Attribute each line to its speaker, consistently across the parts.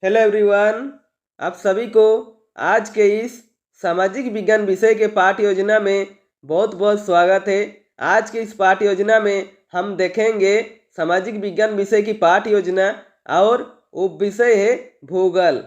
Speaker 1: Hello everyone, आप सभी को आज के इस सामाजिक विज्ञान विषय के पाठ योजना में बहुत बहुत स्वागत है। आज के इस पाठ योजना में हम देखेंगे सामाजिक विज्ञान विषय की पाठ योजना और उप विषय है भूगोल।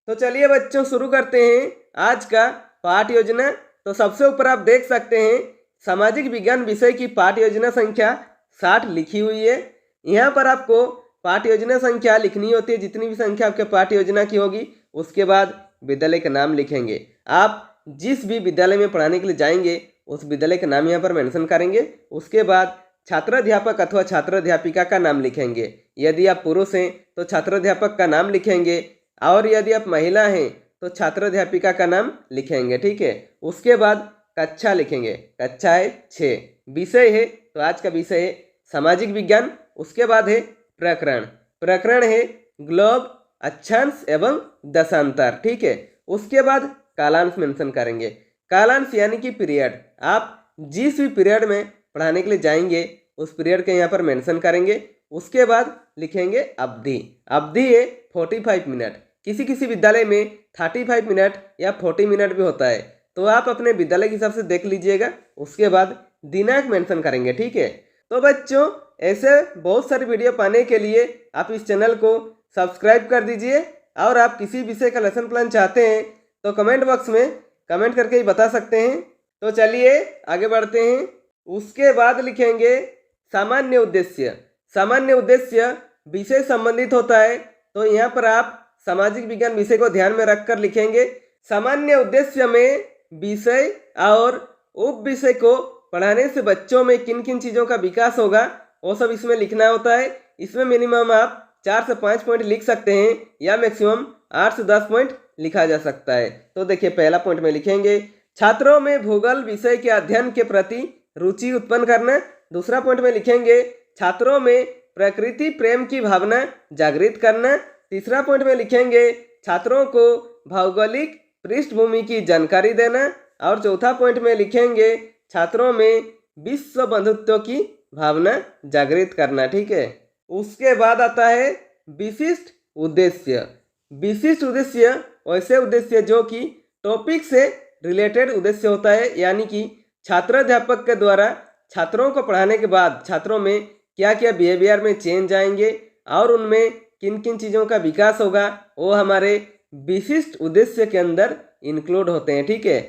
Speaker 1: तो चलिए बच्चों शुरू करते हैं आज का पाठ योजना। तो सबसे ऊपर आप देख सकते हैं सामाजिक विज्ञान विषय की पाठ योजना संख्या 60 लिखी हुई है। यहाँ पर आपको पाठ योजना संख्या लिखनी होती है, जितनी भी संख्या आपके पाठ योजना की होगी उसके बाद विद्यालय का नाम लिखेंगे। आप जिस भी विद्यालय में पढ़ाने के लिए जाएंगे उस विद्यालय का नाम यहाँ पर मेंशन करेंगे। उसके बाद छात्राध्यापक अथवा छात्राध्यापिका का नाम लिखेंगे। यदि आप पुरुष हैं तो छात्राध्यापक का नाम लिखेंगे और यदि आप महिला हैं तो छात्राध्यापिका का नाम लिखेंगे। ठीक है, उसके बाद कक्षा लिखेंगे। कक्षा है 6। विषय है तो आज का विषय है सामाजिक विज्ञान। उसके बाद है प्रकरण। प्रकरण है ग्लोब, अक्षांश एवं दशांतर। ठीक है, उसके बाद कालांश मेंशन करेंगे। कालांश यानी कि पीरियड। आप जिस भी पीरियड में पढ़ाने के लिए जाएंगे उस पीरियड के यहाँ पर मेंशन करेंगे। उसके बाद लिखेंगे अवधि। अवधि है 45 मिनट। किसी किसी विद्यालय में 35 मिनट या 40 मिनट भी होता है, तो आप अपने विद्यालय के हिसाब से देख लीजिएगा। उसके बाद दिनांक मेंशन करेंगे। ठीक है, तो बच्चों ऐसे बहुत सारी वीडियो पाने के लिए आप इस चैनल को सब्सक्राइब कर दीजिए। और आप किसी विषय का लेसन प्लान चाहते हैं तो कमेंट बॉक्स में कमेंट करके ही बता सकते हैं। तो चलिए आगे बढ़ते हैं। उसके बाद लिखेंगे सामान्य उद्देश्य। सामान्य उद्देश्य विषय संबंधित होता है, तो यहाँ पर आप सामाजिक विज्ञान विषय को ध्यान में रखकर लिखेंगे। सामान्य उद्देश्य में विषय और उप विषय को पढ़ाने से बच्चों में किन किन चीज़ों का विकास होगा वो सब इसमें लिखना होता है। इसमें मिनिमम आप 4 से 5 पॉइंट लिख सकते हैं या मैक्सिमम 8 से 10 पॉइंट लिखा जा सकता है। तो देखिए, पहला पॉइंट में लिखेंगे छात्रों में भूगोल विषय के अध्ययन के प्रति रुचि उत्पन्न करना। दूसरा पॉइंट में लिखेंगे छात्रों में प्रकृति प्रेम की भावना जागृत करना। तीसरा पॉइंट में लिखेंगे छात्रों को भौगोलिक पृष्ठभूमि की जानकारी देना। और चौथा पॉइंट में लिखेंगे छात्रों में विश्व बंधुत्व की भावना जागृत करना। ठीक है, उसके बाद आता है विशिष्ट उद्देश्य। विशिष्ट उद्देश्य वैसे उद्देश्य जो कि टॉपिक से रिलेटेड उद्देश्य होता है, यानी कि छात्राध्यापक के द्वारा छात्रों को पढ़ाने के बाद छात्रों में क्या क्या बिहेवियर में चेंज आएंगे और उनमें किन किन चीज़ों का विकास होगा वो हमारे विशिष्ट उद्देश्य के अंदर इंक्लूड होते हैं। ठीक है,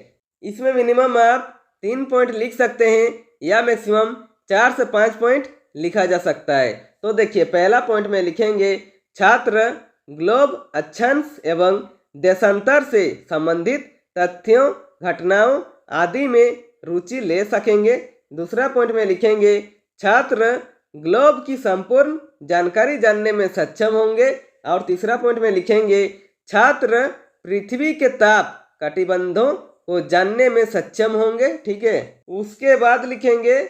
Speaker 1: इसमें मिनिमम आप 3 पॉइंट लिख सकते हैं या मैक्सिमम 4 से 5 पॉइंट लिखा जा सकता है। तो देखिए, पहला पॉइंट में लिखेंगे छात्र ग्लोब, अक्षांश एवं देशांतर से संबंधित तथ्यों, घटनाओं आदि में रुचि ले सकेंगे। दूसरा पॉइंट में लिखेंगे छात्र ग्लोब की संपूर्ण जानकारी जानने में सक्षम होंगे। और तीसरा पॉइंट में लिखेंगे छात्र पृथ्वी के ताप कटिबंधों को जानने में सक्षम होंगे। ठीक है, उसके बाद लिखेंगे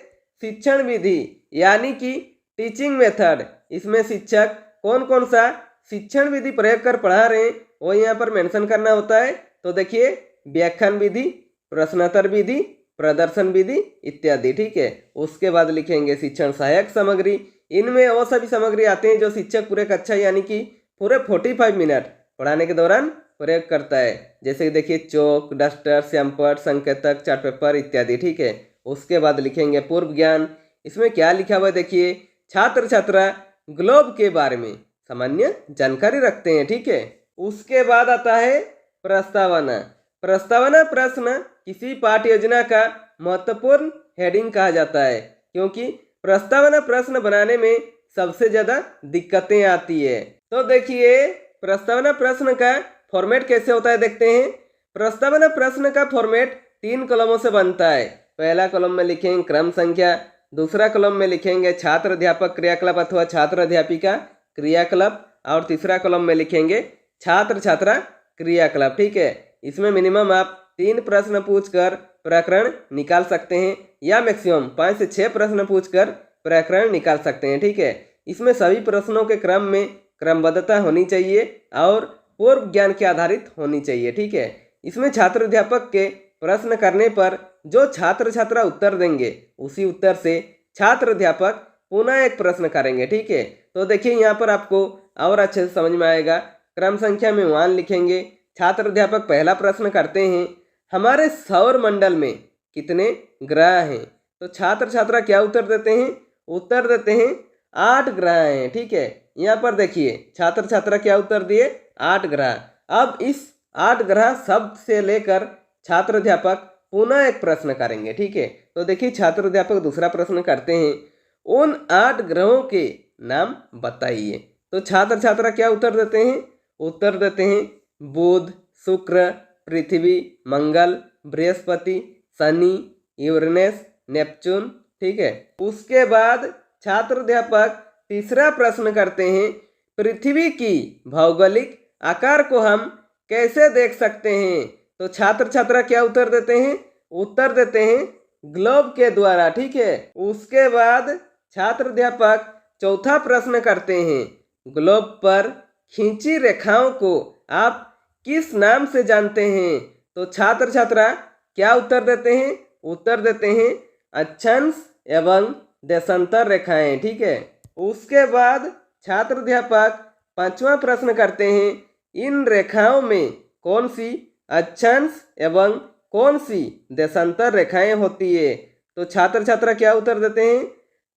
Speaker 1: शिक्षण विधि यानी कि टीचिंग मेथड। इसमें शिक्षक कौन कौन सा शिक्षण विधि प्रयोग कर पढ़ा रहे हैं वो यहाँ पर मेंशन करना होता है। तो देखिए, व्याख्यान विधि, प्रश्नोत्तर विधि, प्रदर्शन विधि इत्यादि। ठीक है, उसके बाद लिखेंगे शिक्षण सहायक सामग्री। इनमें वो सभी सामग्री आते हैं जो शिक्षक पूरे कक्षा यानी कि पूरे 45 मिनट पढ़ाने के दौरान प्रयोग करता है। जैसे देखिए चौक, डस्टर, श्यामपट, संकेतक, चार्ट पेपर इत्यादि। ठीक है, उसके बाद लिखेंगे पूर्व ज्ञान। इसमें क्या लिखा हुआ है देखिए, छात्र छात्रा ग्लोब के बारे में सामान्य जानकारी रखते हैं। ठीक है, उसके बाद आता है प्रस्तावना। प्रस्तावना प्रश्न किसी पाठ योजना का महत्वपूर्ण हेडिंग कहा जाता है, क्योंकि प्रस्तावना प्रश्न बनाने में सबसे ज़्यादा दिक्कतें आती है। तो देखिए, प्रस्तावना प्रश्न का फॉर्मेट कैसे होता है देखते हैं। प्रस्तावना प्रश्न का फॉर्मेट 3 कॉलमों से बनता है। पहला कॉलम में लिखेंगे क्रम संख्या, दूसरा कॉलम में लिखेंगे छात्र अध्यापक क्रियाकलाप अथवा छात्र अध्यापिका क्रियाकलाप, और तीसरा कॉलम में लिखेंगे छात्र छात्रा क्रियाकलाप। ठीक है, इसमें मिनिमम आप 3 प्रश्न पूछकर प्रकरण निकाल सकते हैं या मैक्सिमम 5 से 6 प्रश्न पूछकर प्रकरण निकाल सकते हैं। ठीक है, इसमें सभी प्रश्नों के क्रम में क्रमबद्धता होनी चाहिए और पूर्व ज्ञान के आधारित होनी चाहिए। ठीक है, इसमें छात्र अध्यापक के प्रश्न करने पर जो छात्र छात्रा उत्तर देंगे उसी उत्तर से छात्र अध्यापक पुनः एक प्रश्न करेंगे। ठीक है, तो देखिए यहाँ पर आपको और अच्छे से समझ में आएगा। क्रम संख्या में 1 लिखेंगे। छात्र अध्यापक पहला प्रश्न करते हैं, हमारे सौर मंडल में कितने ग्रह हैं? तो छात्र छात्रा क्या उत्तर देते हैं? उत्तर देते हैं 8 ग्रह हैं। ठीक है, यहाँ पर देखिए छात्र छात्रा क्या उत्तर दिए? 8 ग्रह। अब इस 8 ग्रह शब्द से लेकर छात्र अध्यापक पुनः एक प्रश्न करेंगे। ठीक है, तो देखिए छात्र अध्यापक दूसरा प्रश्न करते हैं, उन 8 ग्रहों के नाम बताइए। तो छात्र छात्रा क्या उत्तर देते हैं? उत्तर देते हैं बुध, शुक्र, पृथ्वी, मंगल, बृहस्पति, शनि, यूरेनस, नेपच्यून। ठीक है, उसके बाद छात्र अध्यापक तीसरा प्रश्न करते हैं, पृथ्वी की भौगोलिक आकार को हम कैसे देख सकते हैं? तो छात्र छात्रा क्या उत्तर देते हैं? उत्तर देते हैं ग्लोब के द्वारा। ठीक है, उसके बाद छात्र अध्यापक चौथा प्रश्न करते हैं, ग्लोब पर खींची रेखाओं को आप किस नाम से जानते हैं? तो छात्र छात्रा क्या उत्तर देते हैं? उत्तर देते हैं अक्षांश एवं देशांतर रेखाएं। ठीक है, उसके बाद छात्र अध्यापक पांचवा प्रश्न करते हैं, इन रेखाओं में कौन सी अक्षांश एवं कौन सी देशांतर रेखाएं होती है? तो छात्र छात्रा क्या उत्तर देते हैं?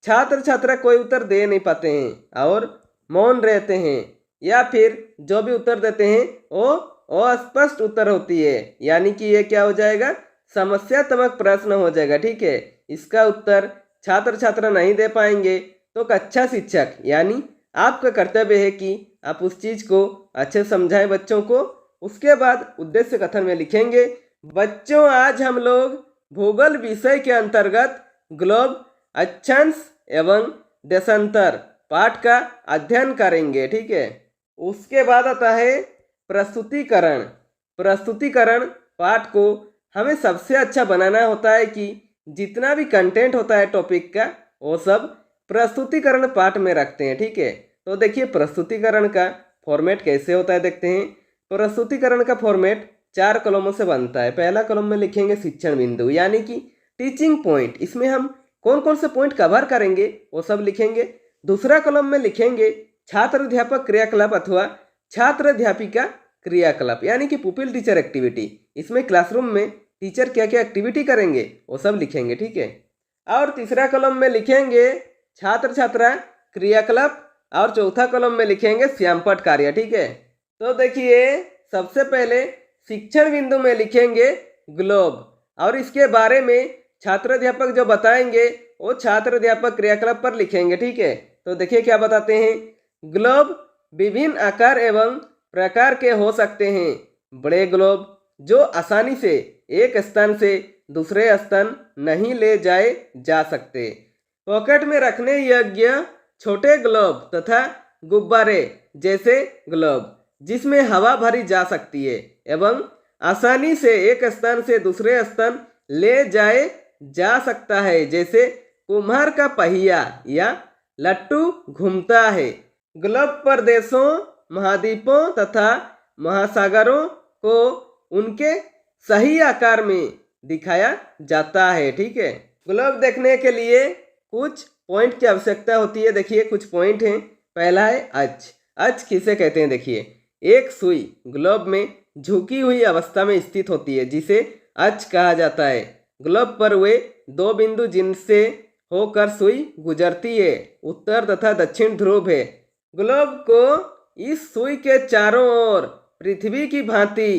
Speaker 1: छात्र छात्रा कोई उत्तर दे नहीं पाते हैं और मौन रहते हैं, या फिर जो भी उत्तर देते हैं वो अस्पष्ट उत्तर होती है, यानी कि ये क्या हो जाएगा? समस्यात्मक प्रश्न हो जाएगा। ठीक है, इसका उत्तर छात्र छात्रा नहीं दे पाएंगे तो कक्षा शिक्षक यानी आपका कर्तव्य है कि आप उस चीज को अच्छे समझाएं बच्चों को। उसके बाद उद्देश्य कथन में लिखेंगे, बच्चों आज हम लोग भूगोल विषय के अंतर्गत ग्लोब, अक्षांश एवं देशांतर पाठ का अध्ययन करेंगे। ठीक है, उसके बाद आता है प्रस्तुतिकरण। प्रस्तुतिकरण पाठ को हमें सबसे अच्छा बनाना होता है कि जितना भी कंटेंट होता है टॉपिक का वो सब प्रस्तुतिकरण पाठ में रखते हैं। ठीक है, तो देखिए प्रस्तुतिकरण का फॉर्मेट कैसे होता है देखते हैं। प्रस्तुतिकरण का फॉर्मेट 4 कॉलमों से बनता है। पहला कॉलम में लिखेंगे शिक्षण बिंदु यानी कि टीचिंग पॉइंट, इसमें हम कौन कौन से पॉइंट कवर करेंगे वो सब लिखेंगे। दूसरा कॉलम में लिखेंगे छात्र अध्यापक क्रियाकलाप अथवा छात्र अध्यापिका क्रियाकलाप यानी कि पुपिल टीचर एक्टिविटी, इसमें क्लासरूम में टीचर क्या क्या एक्टिविटी करेंगे वो सब लिखेंगे। ठीक है, और तीसरा कॉलम में लिखेंगे छात्र छात्रा क्रियाकलाप और चौथा कॉलम में लिखेंगे श्यामपट कार्य। ठीक है, तो देखिए सबसे पहले शिक्षण बिंदु में लिखेंगे ग्लोब और इसके बारे में छात्र अध्यापक जो बताएंगे वो छात्र अध्यापक क्रियाकलाप पर लिखेंगे। ठीक है, तो देखिए क्या बताते हैं, ग्लोब विभिन्न आकार एवं प्रकार के हो सकते हैं। बड़े ग्लोब जो आसानी से एक स्थान से दूसरे स्थान नहीं ले जाए जा सकते। पॉकेट में रखने योग्य छोटे ग्लोब तथा गुब्बारे जैसे ग्लोब जिसमें हवा भरी जा सकती है एवं आसानी से एक स्थान से दूसरे स्थान ले जाए जा सकता है, जैसे कुम्हार का पहिया या लट्टू घूमता है। ग्लोब पर देशों, महाद्वीपों तथा महासागरों को उनके सही आकार में दिखाया जाता है। ठीक है, ग्लोब देखने के लिए कुछ पॉइंट की आवश्यकता होती है। देखिए कुछ पॉइंट हैं। पहला है अक्ष। अक्ष किसे कहते हैं? देखिए एक सुई ग्लोब में झुकी हुई अवस्था में स्थित होती है जिसे अक्ष कहा जाता है। ग्लोब पर वे 2 बिंदु जिनसे होकर सुई गुजरती है उत्तर तथा दक्षिण ध्रुव है। ग्लोब को इस सुई के चारों ओर पृथ्वी की भांति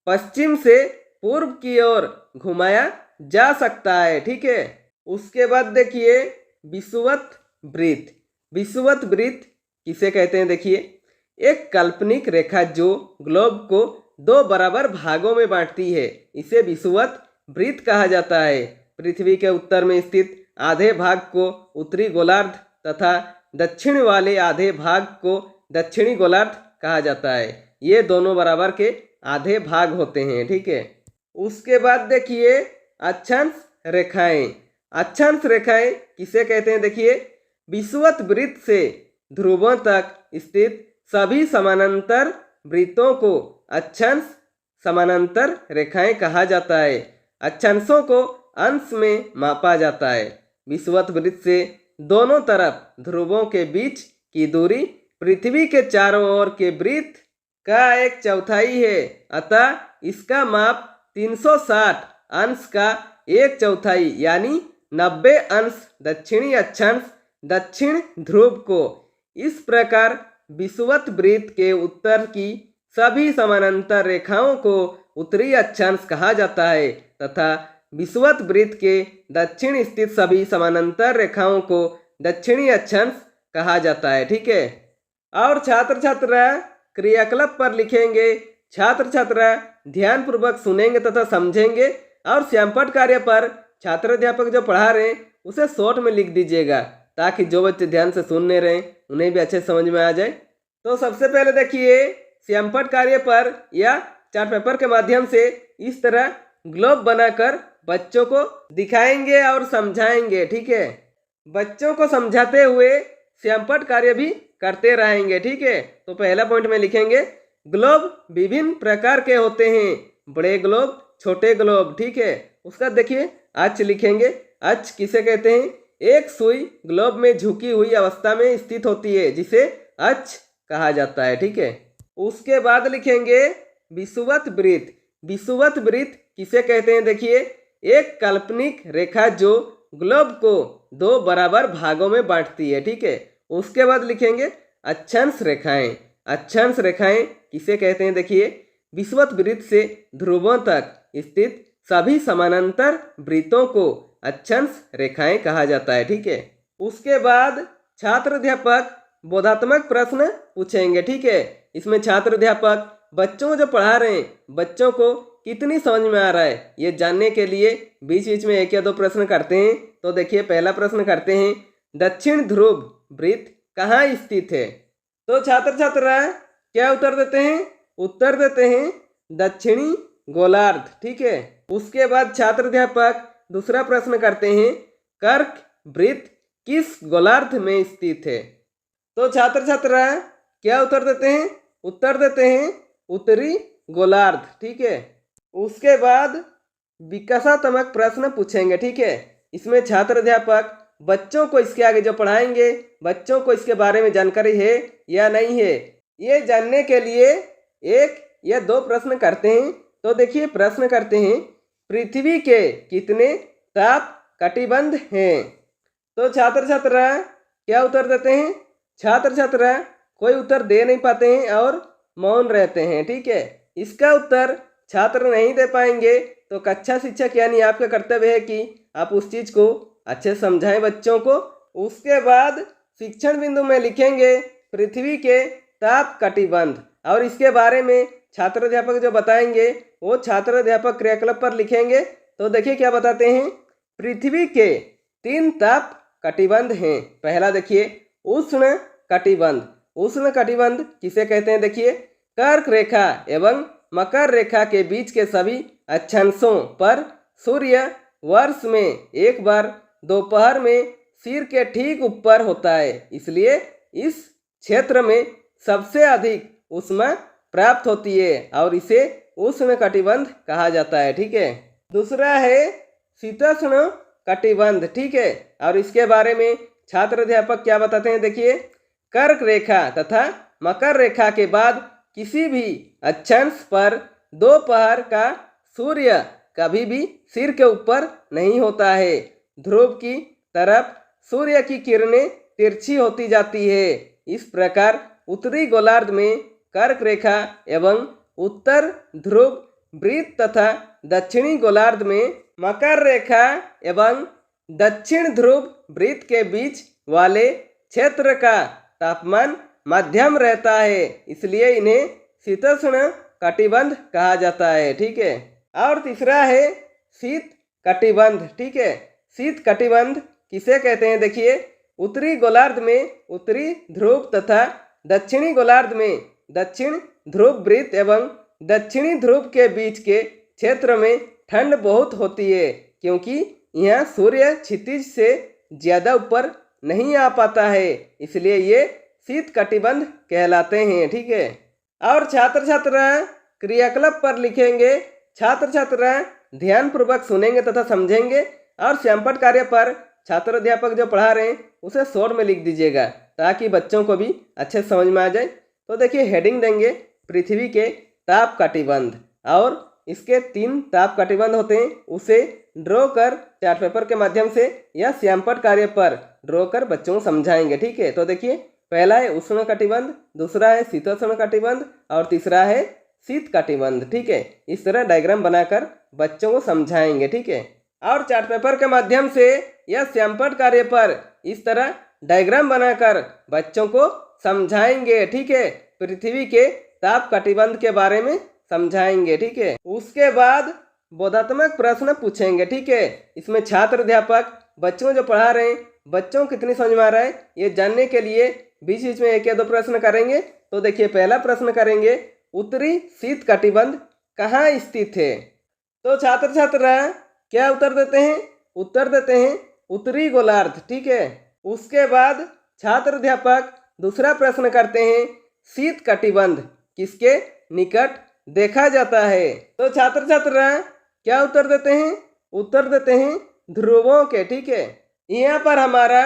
Speaker 1: पश्चिम से पूर्व की ओर घुमाया जा सकता है। ठीक है, उसके बाद देखिए विषुवत वृत्त। विषुवत वृत्त किसे कहते हैं? देखिए एक काल्पनिक रेखा जो ग्लोब को 2 बराबर भागों में बांटती है, इसे विषुवत वृत्त कहा जाता है। पृथ्वी के उत्तर में स्थित आधे भाग को उत्तरी गोलार्ध तथा दक्षिण वाले आधे भाग को दक्षिणी गोलार्ध कहा जाता है। ये दोनों बराबर के आधे भाग होते हैं। ठीक है, उसके बाद देखिए अक्षांश रेखाएं। अक्षांश रेखाएं किसे कहते हैं? देखिए विषुवत वृत्त से ध्रुवों तक स्थित सभी समानांतर वृत्तों को अक्षांश समानांतर रेखाएं कहा जाता है। अक्षांशों को अंश में मापा जाता है। विषुवत वृत्त से दोनों तरफ ध्रुवों के बीच की दूरी पृथ्वी के चारों ओर के वृत्त का 1/4 है, अतः इसका माप 360 अंश का 1/4 यानी 90 अंश दक्षिणी अक्षांश दक्षिण ध्रुव को। इस प्रकार विषुवत वृत्त के उत्तर की सभी समानांतर रेखाओं को उत्तरी अक्षांश कहा जाता है तथा विषुवत वृत्त के दक्षिण स्थित सभी समानांतर रेखाओं को दक्षिणी अक्षांश कहा जाता है। ठीक है। और छात्र छात्रा क्रियाकलाप पर लिखेंगे। छात्र छात्रा ध्यानपूर्वक सुनेंगे तथा समझेंगे और श्यामपट्ट कार्य पर छात्र अध्यापक जो पढ़ा रहे हैं उसे शॉर्ट में लिख दीजिएगा ताकि जो बच्चे ध्यान से सुनने रहे उन्हें भी अच्छे समझ में आ जाए। तो सबसे पहले देखिए श्यामपट्ट कार्य पर या चार्ट पेपर के माध्यम से इस तरह ग्लोब बनाकर बच्चों को दिखाएंगे और समझाएंगे। ठीक है। बच्चों को समझाते हुए श्यामपट्ट कार्य भी करते रहेंगे। ठीक है। तो पहला पॉइंट में लिखेंगे ग्लोब विभिन्न प्रकार के होते हैं, बड़े ग्लोब छोटे ग्लोब। ठीक है। उसका देखिए अक्ष लिखेंगे। अक्ष किसे कहते हैं? एक सुई ग्लोब में झुकी हुई अवस्था में स्थित होती है जिसे अक्ष कहा जाता है। ठीक है। उसके बाद लिखेंगे विषुवत वृत्त। विषुवत वृत्त किसे कहते हैं? देखिए एक काल्पनिक रेखा जो ग्लोब को 2 बराबर भागों में बांटती है। ठीक है। उसके बाद लिखेंगे अक्षांश रेखाएं। अक्षांश रेखाएं किसे कहते हैं? देखिए विषुवत वृत्त से ध्रुवों तक स्थित सभी समानांतर वृत्तों को अक्षांश रेखाएं कहा जाता है। ठीक है। उसके बाद छात्र अध्यापक बोधात्मक प्रश्न पूछेंगे। ठीक है। इसमें छात्र अध्यापक बच्चों को जो पढ़ा रहे हैं बच्चों को कितनी समझ में आ रहा है ये जानने के लिए बीच बीच में 1 या 2 प्रश्न करते हैं। तो देखिए पहला प्रश्न करते हैं दक्षिण ध्रुव वृत्त कहाँ स्थित है? तो छात्र छात्रा क्या उत्तर देते हैं? उत्तर देते हैं दक्षिणी गोलार्ध। ठीक है। उसके बाद छात्र अध्यापक दूसरा प्रश्न करते हैं कर्क वृत्त किस गोलार्ध में स्थित है? तो छात्र छात्रा क्या उत्तर देते हैं? उत्तर देते हैं उत्तरी गोलार्ध। ठीक है। उसके बाद विकासात्मक प्रश्न पूछेंगे। ठीक है। इसमें छात्र अध्यापक बच्चों को इसके आगे जो पढ़ाएंगे बच्चों को इसके बारे में जानकारी है या नहीं है ये जानने के लिए 1 या 2 प्रश्न करते हैं। तो देखिए प्रश्न करते हैं पृथ्वी के कितने ताप कटिबंध हैं? तो छात्र छात्रा क्या उत्तर देते हैं? छात्र छात्रा कोई उत्तर दे नहीं पाते हैं और मौन रहते हैं। ठीक है। इसका उत्तर छात्र नहीं दे पाएंगे तो कक्षा शिक्षक यानी आपका कर्तव्य है कि आप उस चीज़ को अच्छे समझाएं बच्चों को। उसके बाद शिक्षण बिंदु में लिखेंगे पृथ्वी के ताप कटिबंध और इसके बारे में छात्र अध्यापक जो बताएंगे वो छात्र अध्यापक क्रियाकलाप पर लिखेंगे। तो देखिए क्या बताते हैं पृथ्वी के 3 ताप कटिबंध हैं। पहला देखिए उष्ण कटिबंध। उष्ण कटिबंध किसे कहते हैं? देखिए कर्क रेखा एवं मकर रेखा के बीच के सभी अक्षांशों पर सूर्य वर्ष में एक बार दोपहर में सिर के ठीक ऊपर होता है, इसलिए इस क्षेत्र में सबसे अधिक ऊष्मा प्राप्त होती है और इसे उष्ण कटिबंध कहा जाता है। ठीक है। दूसरा है शीतोष्ण कटिबंध। ठीक है। और इसके बारे में छात्र अध्यापक क्या बताते हैं? देखिए कर्क रेखा तथा मकर रेखा के बाद किसी भी अक्षांश पर दोपहर का सूर्य कभी भी सिर के ऊपर नहीं होता है। ध्रुव की तरफ सूर्य की किरणें तिरछी होती जाती है। इस प्रकार उत्तरी गोलार्ध में कर्क रेखा एवं उत्तर ध्रुव वृत्त तथा दक्षिणी गोलार्ध में मकर रेखा एवं दक्षिण ध्रुव वृत्त के बीच वाले क्षेत्र का तापमान मध्यम रहता है, इसलिए इन्हें शीतोष्ण कटिबंध कहा जाता है। ठीक है। और तीसरा है शीत कटिबंध। ठीक है। शीत कटिबंध किसे कहते हैं? देखिए उत्तरी गोलार्ध में उत्तरी ध्रुव तथा दक्षिणी गोलार्ध में दक्षिण ध्रुव वृत्त एवं दक्षिणी ध्रुव के बीच के क्षेत्र में ठंड बहुत होती है क्योंकि यहाँ सूर्य क्षितिज से ज्यादा ऊपर नहीं आ पाता है, इसलिए ये शीत कटिबंध कहलाते हैं। ठीक है। और छात्र छात्रा क्रियाकलाप पर लिखेंगे। छात्र छात्रा ध्यानपूर्वक सुनेंगे तथा समझेंगे और श्यामपट्ट कार्य पर छात्र अध्यापक जो पढ़ा रहे हैं उसे शॉर्ट में लिख दीजिएगा ताकि बच्चों को भी अच्छे समझ में आ जाए। तो देखिए हेडिंग देंगे पृथ्वी के ताप कटिबंध, और इसके 3 ताप कटिबंध होते हैं, उसे ड्रॉ कर चार्ट पेपर के माध्यम से या श्यामपट्ट कार्य पर ड्रॉ कर बच्चों को समझाएंगे। ठीक है, तो देखिए पहला है उष्ण कटिबंध, दूसरा है शीतोष्ण कटिबंध और तीसरा है शीत कटिबंध। ठीक है, इस तरह डायग्राम बनाकर बच्चों को समझाएंगे। ठीक है, और चार्ट पेपर के माध्यम से या श्यामपट्ट कार्य पर इस तरह डायग्राम बनाकर बच्चों को समझाएंगे। ठीक है, पृथ्वी के ताप कटिबंध के बारे में समझाएंगे। ठीक है, उसके बाद बोधात्मक प्रश्न पूछेंगे। ठीक है, इसमें छात्र अध्यापक बच्चों जो पढ़ा रहे हैं बच्चों को कितनी समझ में आ रहा है ये जानने के लिए बीच बीच में 1 या 2 प्रश्न करेंगे। तो देखिए पहला प्रश्न करेंगे, उत्तरी शीत कटिबंध कहाँ स्थित है? तो छात्र छात्रा क्या उत्तर देते हैं? उत्तर देते हैं उत्तरी गोलार्ध। ठीक है, उसके बाद छात्र अध्यापक दूसरा प्रश्न करते हैं, शीत कटिबंध किसके निकट देखा जाता है? तो छात्र छात्रा क्या उत्तर देते हैं? उत्तर देते हैं ध्रुवों के। ठीक है, यहाँ पर हमारा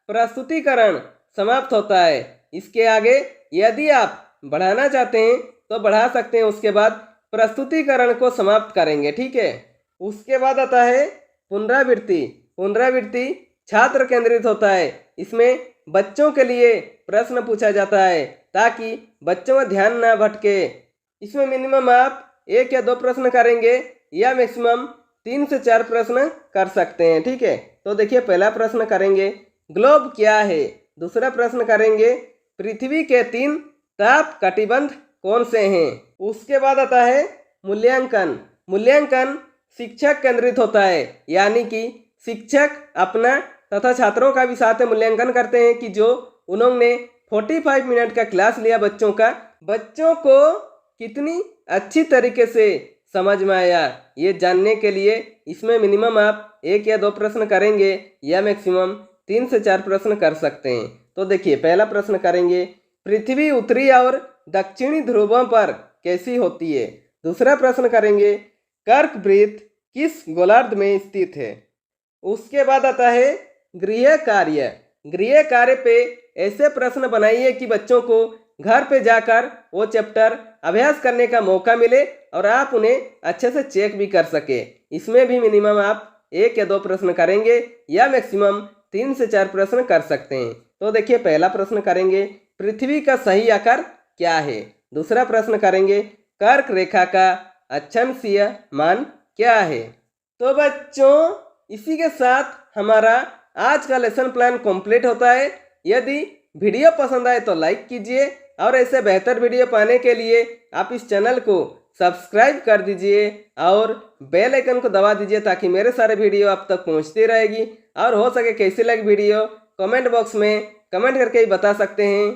Speaker 1: प्रस्तुतिकरण समाप्त होता है। इसके आगे यदि आप बढ़ाना चाहते हैं तो बढ़ा सकते हैं, उसके बाद प्रस्तुतिकरण को समाप्त करेंगे। ठीक है, उसके बाद आता है पुनरावृत्ति। पुनरावृत्ति छात्र केंद्रित होता है, इसमें बच्चों के लिए प्रश्न पूछा जाता है ताकि बच्चों का ध्यान ना भटके। इसमें मिनिमम आप 1 या 2 प्रश्न करेंगे या मैक्सिमम 3 से 4 प्रश्न कर सकते हैं। ठीक है, तो देखिए पहला प्रश्न करेंगे, ग्लोब क्या है? दूसरा प्रश्न करेंगे, पृथ्वी के 3 ताप कटिबंध कौन से हैं? उसके बाद आता है मूल्यांकन। मूल्यांकन शिक्षक केंद्रित होता है, यानी कि शिक्षक अपना तथा छात्रों का भी साथ में मूल्यांकन करते हैं कि जो उन्होंने 45 मिनट का क्लास लिया बच्चों का, बच्चों को कितनी अच्छी तरीके से समझ में आया ये जानने के लिए इसमें मिनिमम आप 1 या 2 प्रश्न करेंगे या मैक्सिमम 3 से 4 प्रश्न कर सकते हैं। तो देखिए पहला प्रश्न करेंगे, पृथ्वी उत्तरी और दक्षिणी ध्रुवों पर कैसी होती है? दूसरा प्रश्न करेंगे, कर्क वृत्त किस गोलार्ध में स्थित है? उसके बाद आता है गृह कार्य। गृह कार्य पे ऐसे प्रश्न बनाइए कि बच्चों को घर पे जाकर वो चैप्टर अभ्यास करने का मौका मिले और आप उन्हें अच्छे से चेक भी कर सके। इसमें भी मिनिमम आप 1 या 2 प्रश्न करेंगे या मैक्सिमम 3 से 4 प्रश्न कर सकते हैं। तो देखिए पहला प्रश्न करेंगे, पृथ्वी का सही आकार क्या है? दूसरा प्रश्न करेंगे, कर्क रेखा का अक्षांशीय मान क्या है? तो बच्चों इसी के साथ हमारा आज का लेसन प्लान कंप्लीट होता है। यदि वीडियो पसंद आए तो लाइक कीजिए और ऐसे बेहतर वीडियो पाने के लिए आप इस चैनल को सब्सक्राइब कर दीजिए और बेल आइकन को दबा दीजिए ताकि मेरे सारे वीडियो आप तक पहुंचती रहेगी। और हो सके कैसी लगी वीडियो कमेंट बॉक्स में कमेंट करके ही बता सकते हैं।